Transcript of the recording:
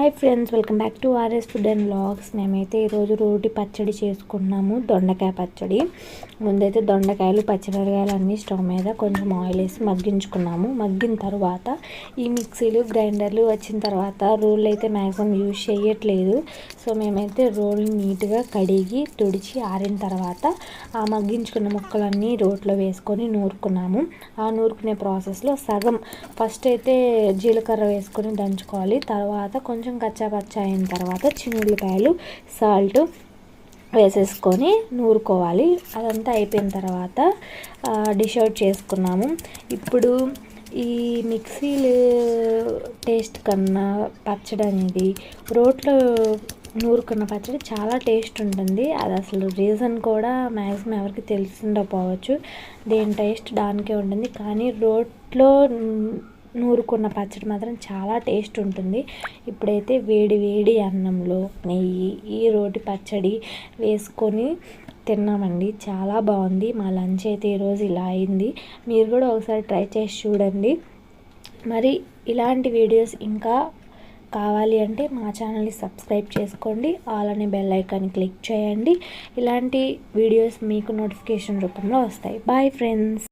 Hi friends, welcome back to RS food and vlogs. మేమైతే ఈరోజు రోటి పచ్చడి చేసుకున్నాము, దొండకాయ పచ్చడి. ముందైతే దొండకాయలు పచ్చిమిరకాయలు అన్నీ స్టవ్ మీద కొంచెం ఆయిల్ వేసి మగ్గించుకున్నాము. మగ్గిన తర్వాత ఈ మిక్సీలు గ్రైండర్లు వచ్చిన తర్వాత రోళ్ళు అయితే మ్యాక్సిమం యూజ్ చేయట్లేదు. సో మేమైతే రోల్ని నీట్గా కడిగి తుడిచి ఆరిన తర్వాత ఆ మగ్గించుకున్న ముక్కలన్నీ రోట్లో వేసుకొని నూరుకున్నాము. ఆ నూరుకునే ప్రాసెస్లో సగం ఫస్ట్ అయితే జీలకర్ర వేసుకొని దంచుకోవాలి. తర్వాత కొంచెం కచ్చాపచ్చా అయిన తర్వాత చిన్నుల్లిపాయలు, సాల్ట్ వేసేసుకొని నూరుకోవాలి. అదంతా అయిపోయిన తర్వాత డిష్ అవుట్ చేసుకున్నాము. ఇప్పుడు ఈ మిక్సీలు టేస్ట్ కన్నా పచ్చడి అనేది రోట్లో నూరుకున్న పచ్చడి చాలా టేస్ట్ ఉంటుంది. అది అసలు రీజన్ కూడా మ్యాక్సిమం ఎవరికి తెలిసిండకపోవచ్చు. దేని టేస్ట్ దానికే ఉంటుంది. కానీ రోట్లో నూరుకున్న పచ్చడి మాత్రం చాలా టేస్ట్ ఉంటుంది. ఇప్పుడైతే వేడి వేడి అన్నంలో నెయ్యి ఈ రోటి పచ్చడి వేసుకొని తిన్నామండి. చాలా బాగుంది. మా లంచ్ అయితే ఈరోజు ఇలా అయింది. మీరు కూడా ఒకసారి ట్రై చేసి చూడండి. మరి ఇలాంటి వీడియోస్ ఇంకా కావాలి అంటే మా ఛానల్ని సబ్స్క్రైబ్ చేసుకోండి. ఆల్ అనే బెల్ ఐకాన్ని క్లిక్ చేయండి. ఇలాంటి వీడియోస్ మీకు నోటిఫికేషన్ రూపంలో వస్తాయి. Boy friends.